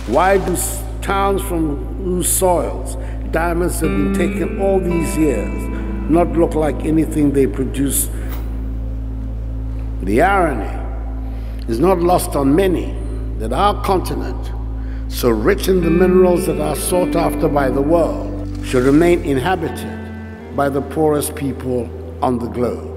Why do towns from whose soils diamonds have been taken all these years not look like anything they produce? The irony is not lost on many that our continent, so rich in the minerals that are sought after by the world, should remain inhabited by the poorest people on the globe.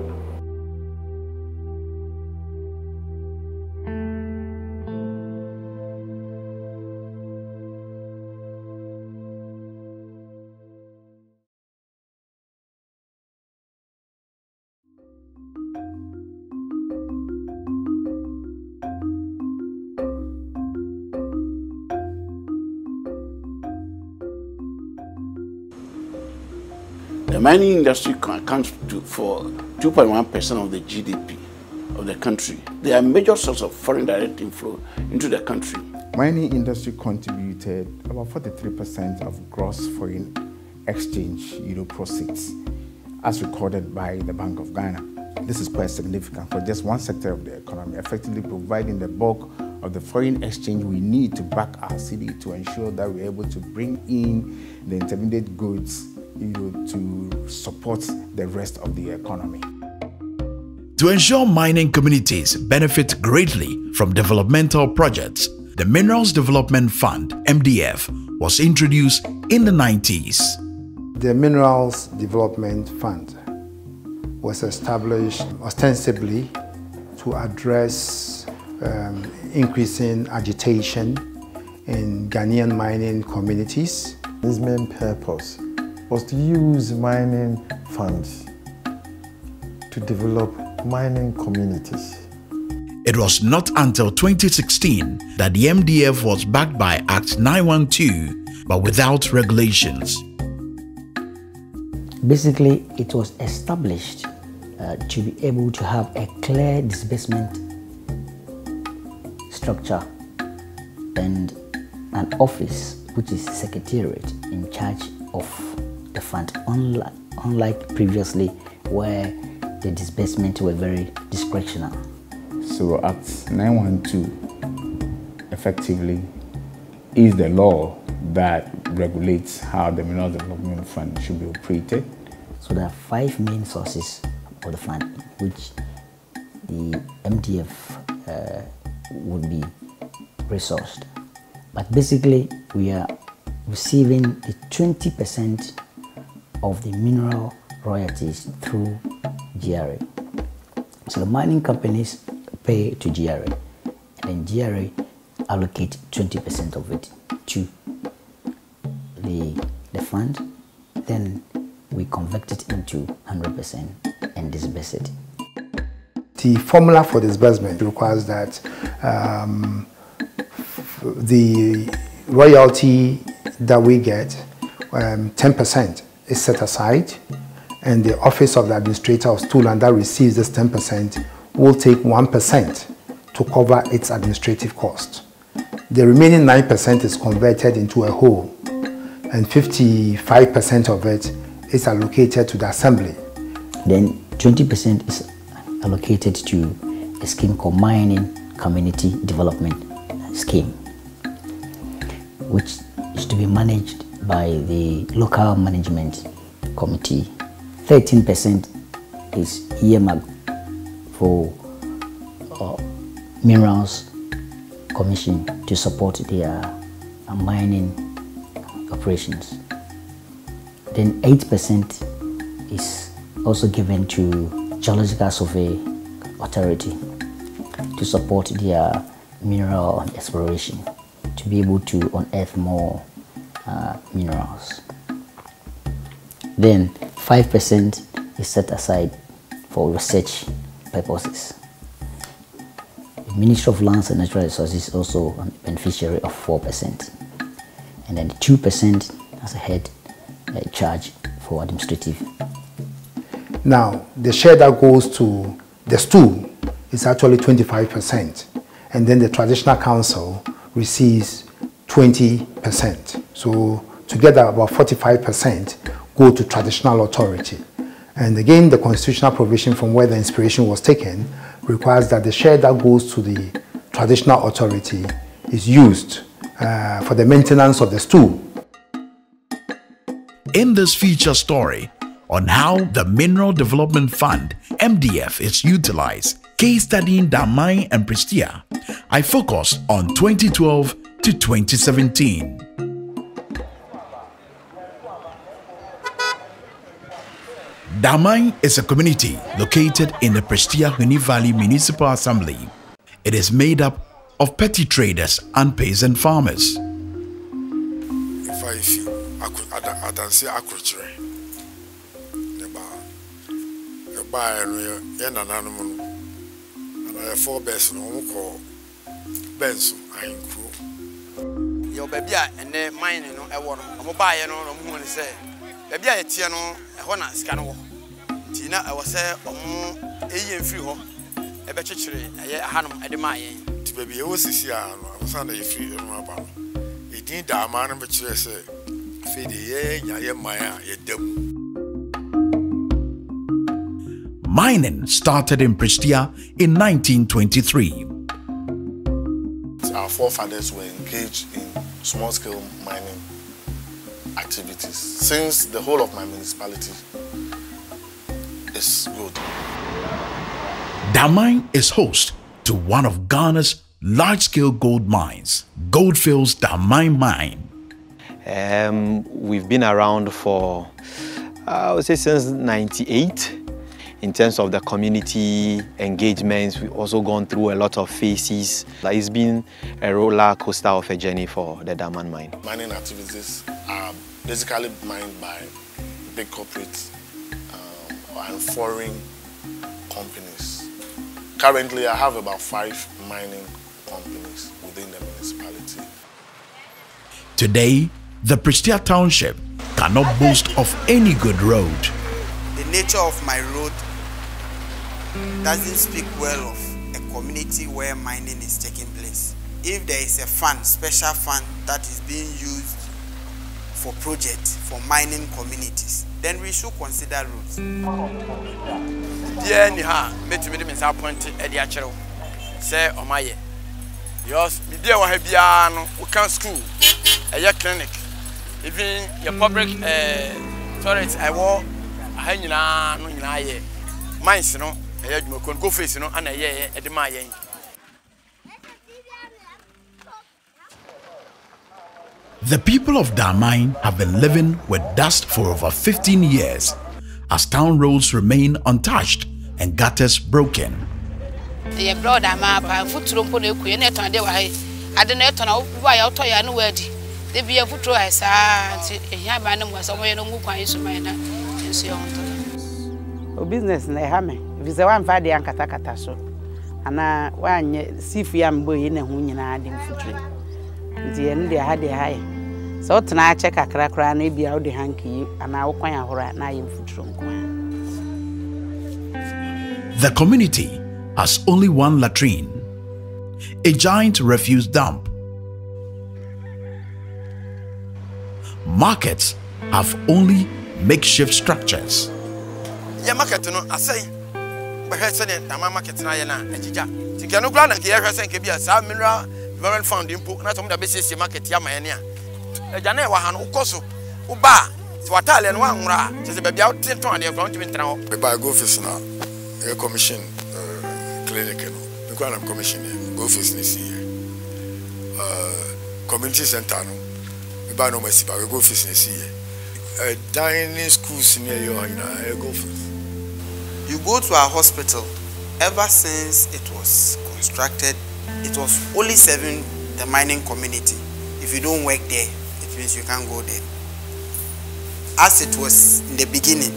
The mining industry accounts for 2.1% of the GDP of the country. They are a major source of foreign direct inflow into the country. Mining industry contributed about 43% of gross foreign exchange proceeds, as recorded by the Bank of Ghana. This is quite significant for just one sector of the economy, effectively providing the bulk of the foreign exchange we need to back our city to ensure that we're able to bring in the intermediate goods to support the rest of the economy. To ensure mining communities benefit greatly from developmental projects, the Minerals Development Fund, MDF, was introduced in the 90s. The Minerals Development Fund was established ostensibly to address increasing agitation in Ghanaian mining communities. His main purpose was to use mining funds to develop mining communities. It was not until 2016 that the MDF was backed by Act 912, but without regulations. Basically, it was established to be able to have a clear disbursement structure and an office, which is secretariat, in charge of the fund, unlike previously where the disbursements were very discretional. So Act 912 effectively is the law that regulates how the Minerals Development Fund should be operated. So there are 5 main sources of the fund, which the MDF would be resourced. But basically, we are receiving the 20% of the mineral royalties through GRA. So the mining companies pay to GRA, and then GRA allocate 20% of it to the fund. Then we convert it into 100% and disburse it. The formula for disbursement requires that the royalty that we get, 10% is set aside, and the Office of the Administrator of Stoolland that receives this 10% will take 1% to cover its administrative cost. The remaining 9% is converted into a whole, and 55% of it is allocated to the Assembly. Then 20% is allocated to a scheme called Mining Community Development Scheme, which is to be managed by the local management committee. 13% is earmarked for Minerals Commission to support their mining operations. Then 8% is also given to Geological Survey Authority to support their mineral exploration, to be able to unearth more minerals. Then 5% is set aside for research purposes. The Ministry of Lands and Natural Resources is also a beneficiary of 4%. And then 2% as a head charge for administrative. Now, the share that goes to the stool is actually 25%, and then the Traditional Council receives 20%. So together about 45% go to Traditional Authority. And again, the constitutional provision from where the inspiration was taken requires that the share that goes to the Traditional Authority is used for the maintenance of the stool. In this feature story on how the Mineral Development Fund (MDF) is utilized, case studying Damai and Prestia, I focused on 2012 to 2017. Damai is a community located in the Prestia Huni Valley Municipal Assembly. It is made up of petty traders and peasant farmers. Your baby and then mine, I want to buy and on a moon say, baby, I tell no, a honor scanner. Tina, I was there a free home, a better tree, a hanum at the mine. To baby, I was here, I was under a free about. It didn't die, man, but you say, feed the year, Maya, Edem. Mining started in Prestia in 1923. Our forefathers were engaged in small-scale mining activities. Since the whole of my municipality is good. Damai is host to one of Ghana's large-scale gold mines, Goldfields Damai Mine. We've been around for, I would say, since '98. In terms of the community engagements, we've also gone through a lot of phases. It's been a roller coaster of a journey for the Damai mine. Mining activities are basically mined by big corporates and foreign companies. Currently, I have about 5 mining companies within the municipality. Today, the Prestia Township cannot boast of any good road. The nature of my road doesn't speak well of a community where mining is taking place. If there is a fund, special fund that is being used for projects for mining communities, then we should consider roads. Yeah, me appointed at the actual say Omaye. Yours, me dear Wahabiano, we can school, a clinic, even your public toilets. I walk. Mines, no, go face, no, and at the Mayan. The people of Damai have been living with dust for over 15 years as town roads remain untouched and gutters broken. The brother, my foot to put a queen at on the way. I don't know why I'll tell you no word. They be a foot to us, and was away no more to mine. Business na hame if say wan fa de ankata so ana wanye sifu ya mbo yi na hu nyina de mfuture nti ene de ha de haye so tena ache kakra kra na bia wo de hanki ana wo kwan ahora na ye mfuture nkwan. The community has only one latrine, a giant refuse dump. Markets have only makeshift structures. Yeah, market no, I say, but I said that my market na yana, ejija. Tikano grand na kiya hwese nke bia sa mineral development fund impo na some da bese market ya mayania. Eja na wa ha no ukoso. Uba, so watale no anwura, se be bia uteton ade ground timi tena ho. Me buy go office na, e commission clinic no. Me go na commission go office ni see. Community center no. Me buy no masi ba go office ni see. Dining schools near you, go first. You go to our hospital. Ever since it was constructed, it was only serving the mining community. If you don't work there, it means you can't go there. As it was in the beginning,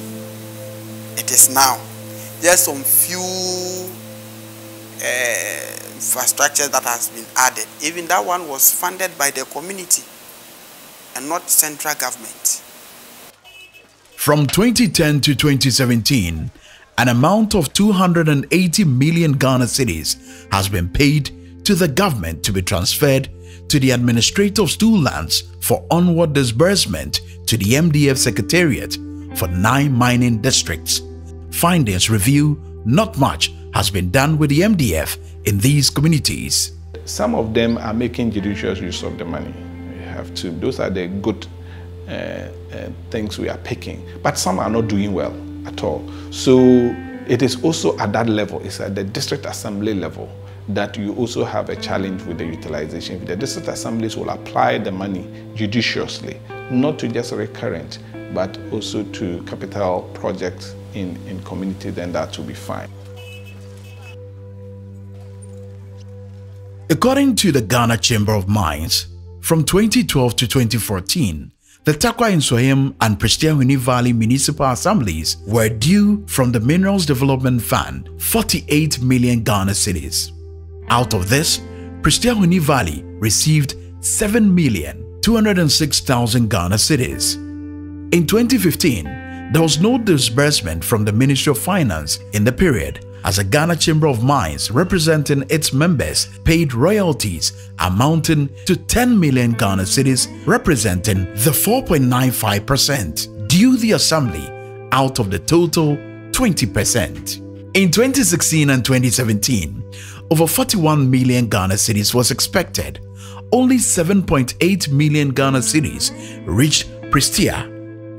it is now. There's some few infrastructure that has been added. Even that one was funded by the community and not central government. From 2010 to 2017, an amount of 280 million Ghana cedis has been paid to the government to be transferred to the administrator of stool lands for onward disbursement to the MDF Secretariat for 9 mining districts. Findings review: not much has been done with the MDF in these communities. Some of them are making judicious use of the money. We have to. Those are the good things we are picking. But some are not doing well at all. So it is also at that level. It's at the district assembly level that you also have a challenge with the utilization. The district assemblies will apply the money judiciously, not to just recurrent, but also to capital projects in community, then that will be fine. According to the Ghana Chamber of Mines, from 2012 to 2014, the Tarkwa Nsoyem and Prestea Huni Valley Municipal Assemblies were due from the Minerals Development Fund 48 million Ghana cedis. Out of this, Prestea Huni Valley received 7,206,000 Ghana cedis. In 2015, there was no disbursement from the Ministry of Finance in the period, as the Ghana Chamber of Mines representing its members paid royalties amounting to 10 million Ghana cedis, representing the 4.95% due the assembly out of the total 20%. In 2016 and 2017, over 41 million Ghana cedis was expected. Only 7.8 million Ghana cedis reached Prestea.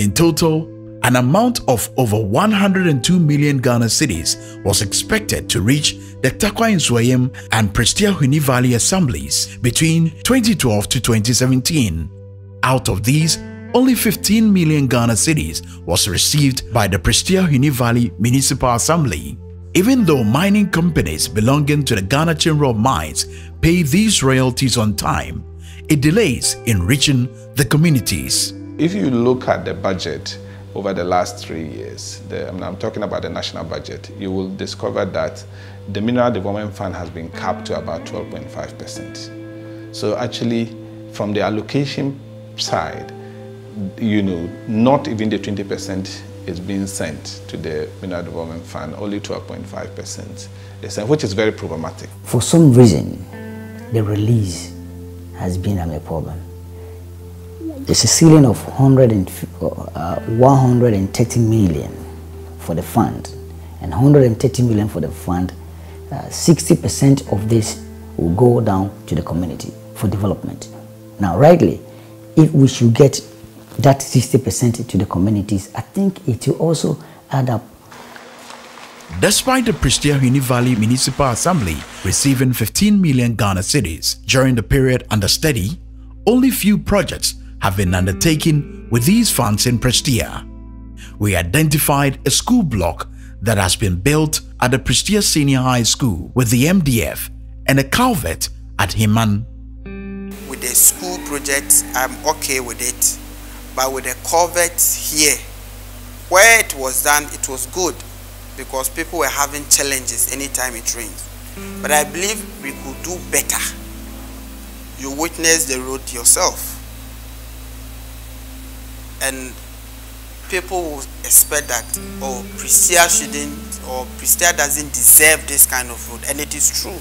In total, an amount of over 102 million Ghana cedis was expected to reach the Tarkwa Nsoyem and Prestea Huni Valley assemblies between 2012 to 2017. Out of these, only 15 million Ghana cedis was received by the Prestea Huni Valley Municipal Assembly. Even though mining companies belonging to the Ghana Chamber of Mines pay these royalties on time, it delays in reaching the communities. If you look at the budget over the last 3 years, I'm talking about the national budget, you will discover that the Mineral Development Fund has been capped to about 12.5%. So actually, from the allocation side, not even the 20% is being sent to the Mineral Development Fund, only 12.5%, which is very problematic. For some reason, the release has been a problem. There's a ceiling of 130 million for the fund, and 130 million for the fund. 60% of this will go down to the community for development. Now, rightly, if we should get that 60% to the communities, I think it will also add up. Despite the Prestea Huni Valley Municipal Assembly receiving 15 million Ghana cedis during the period under study, only few projects have been undertaken with these funds in Prestea. We identified a school block that has been built at the Prestea Senior High School with the MDF and a culvert at Himan. With the school project, I'm okay with it. But with the culvert here, where it was done, it was good because people were having challenges anytime it rains. But I believe we could do better. You witnessed the road yourself. And people will expect that, oh, Prestea shouldn't, or Prestea doesn't deserve this kind of road. And it is true.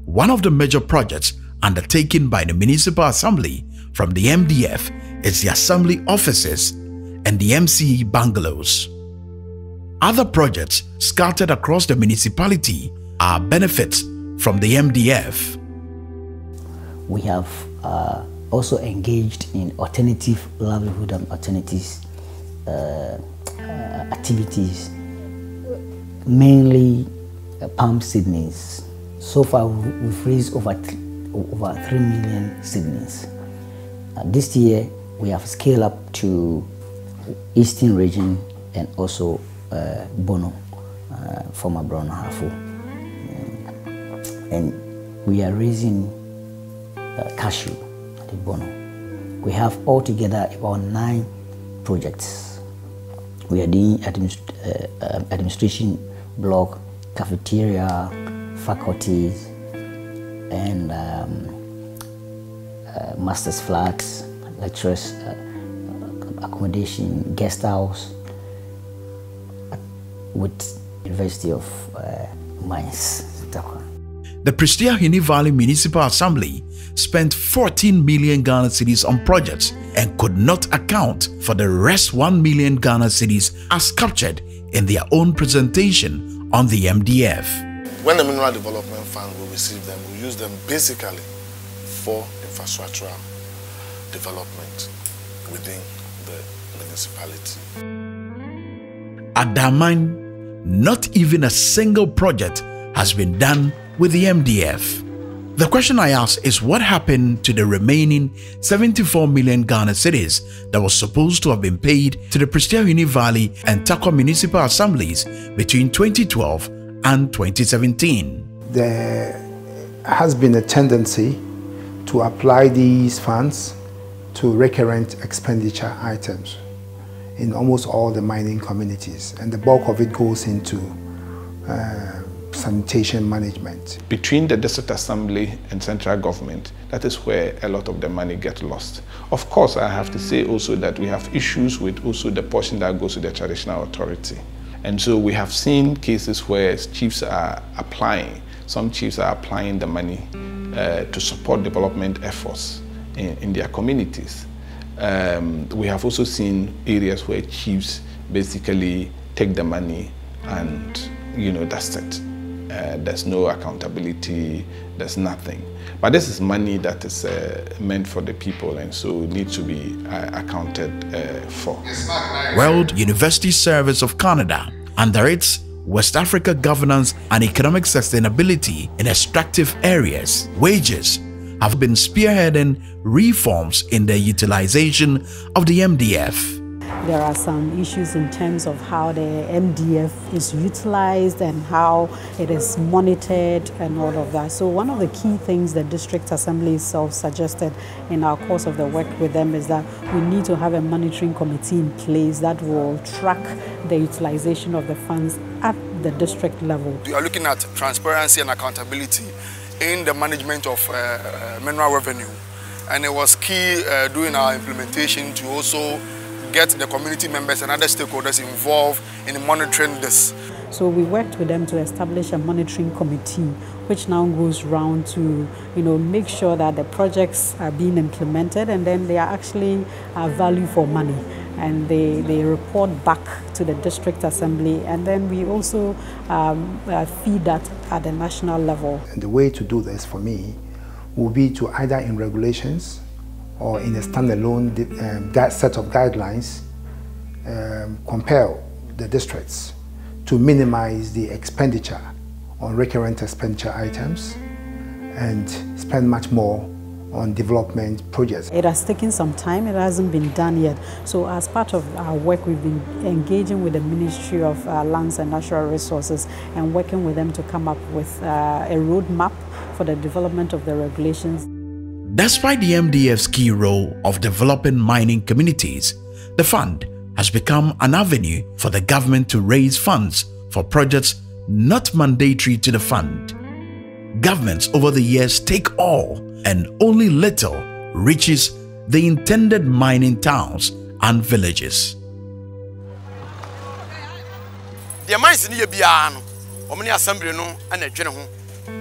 One of the major projects undertaken by the Municipal Assembly from the MDF is the Assembly offices and the MCE bungalows. Other projects scattered across the municipality are benefits from the MDF. We have also engaged in alternative livelihood and alternatives activities, mainly palm seedlings. So far, we've raised over 3 million seedlings. This year, we have scaled up to Eastern region and also Bono, former Brown Hafo. And we are raising cashew at Bono. We have altogether about 9 projects. We are doing administration block, cafeteria, faculties, and master's flats, lecturers, accommodation, guest house with University of Mines. The Prestea Huni Valley Municipal Assembly spent 14 million Ghana cedis on projects and could not account for the rest 1 million Ghana cedis as captured in their own presentation on the MDF. when the Mineral Development Fund will receive them, we'll use them basically for infrastructural development within the municipality. At Daman, not even a single project has been done with the MDF. The question I ask is what happened to the remaining 74 million Ghana cedis that was supposed to have been paid to the Prestiahuni Valley and Takwa municipal assemblies between 2012 and 2017. There has been a tendency to apply these funds to recurrent expenditure items in almost all the mining communities, and the bulk of it goes into sanitation management. Between the district assembly and central government, that is where a lot of the money gets lost. Of course, I have to say also that we have issues with also the portion that goes to the traditional authority. And so we have seen cases where chiefs are applying, some chiefs are applying the money to support development efforts in their communities. We have also seen areas where chiefs basically take the money and, that's it. There's no accountability, there's nothing. But this is money that is meant for the people and so needs to be accounted for. World University Service of Canada, under its West Africa Governance and Economic Sustainability in Extractive Areas, wages have been spearheading reforms in the utilization of the MDF. There are some issues in terms of how the MDF is utilized and how it is monitored and all of that. So one of the key things the District Assembly itself suggested in our course of the work with them is that we need to have a monitoring committee in place that will track the utilization of the funds at the district level. We are looking at transparency and accountability in the management of mineral revenue. And it was key during our implementation to also get the community members and other stakeholders involved in monitoring this. So we worked with them to establish a monitoring committee, which now goes round to, make sure that the projects are being implemented and then they are actually value for money. And they report back to the District Assembly, and then we also feed that at the national level. And the way to do this for me will be to either in regulations or in a standalone set of guidelines, compel the districts to minimize the expenditure on recurrent expenditure items and spend much more on development projects. It has taken some time, it hasn't been done yet. So as part of our work, we've been engaging with the Ministry of Lands and Natural Resources and working with them to come up with a roadmap for the development of the regulations. Despite the MDF's key role of developing mining communities, the fund has become an avenue for the government to raise funds for projects not mandatory to the fund. Governments over the years take all and only little reaches the intended mining towns and villages. The mines in Yabiano, Omni Assembly no and a general,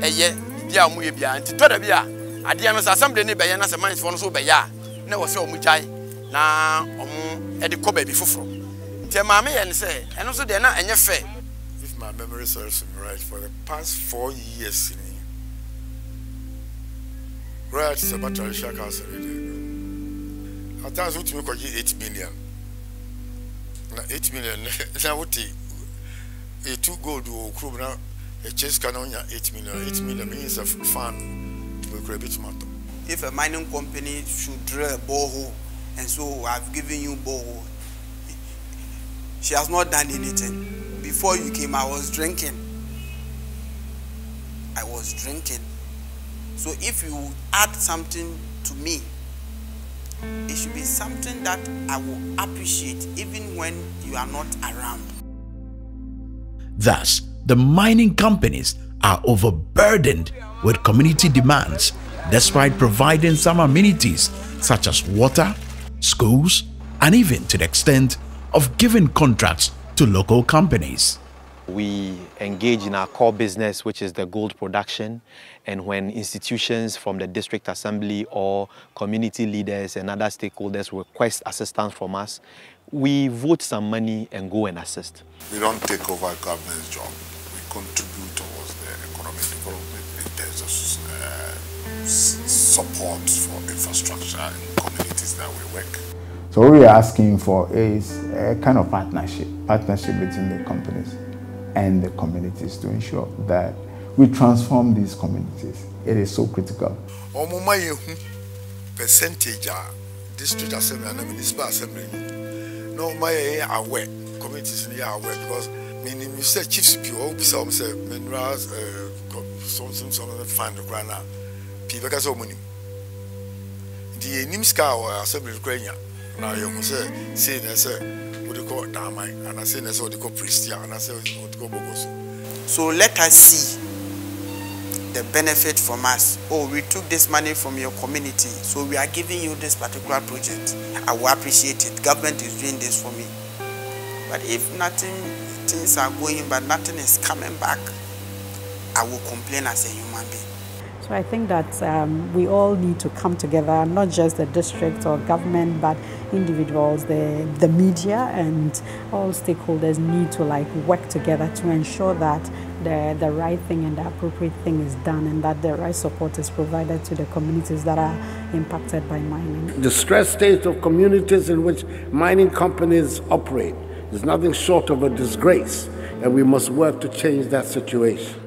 a year, Yamubia, and Todabia. At the assembly, Bayana, a mines for so Baya, never saw Mujai, now at the Kobe before. Tell Mammy and say, and also they're not any fair. If my memory serves me right, for the past 4 years, right, it's about to shake us. At times, what you call 8 million. Now, 8 million, now what a 2 gold or crew now, a chase cannon, 8 million. 8 million means a fund. If a mining company should drill a borehole, and so I've given you borehole, she has not done anything. Before you came, I was drinking. So if you add something to me, it should be something that I will appreciate even when you are not around. Thus, the mining companies are overburdened with community demands despite providing some amenities such as water, schools, and even to the extent of giving contracts to local companies. We engage in our core business, which is the gold production, and when institutions from the district assembly or community leaders and other stakeholders request assistance from us, we vote some money and go and assist. We don't take over government's job. We contribute towards the support for infrastructure in communities that we work. So what we are asking for is a kind of partnership between the companies and the communities to ensure that we transform these communities. It is so critical. Percentage district assembly and municipal assembly. No, my aware communities are aware because meaning you say chief CPO, some say minerals, some fund the grana. People got so many. The Nimska or assembly Ukraine. Now you say what do you call Damai, and I say that's what they call Pristia, and I say what they call Bogos. So let us see the benefit from us. Oh, we took this money from your community, so we are giving you this particular project. I will appreciate it. Government is doing this for me. But if nothing, things are going, but nothing is coming back, I will complain as a human being. So I think that we all need to come together, not just the district or government, but individuals, the media, and all stakeholders need to work together to ensure that the right thing and the appropriate thing is done, and that the right support is provided to the communities that are impacted by mining. The stressed state of communities in which mining companies operate is nothing short of a disgrace, and we must work to change that situation.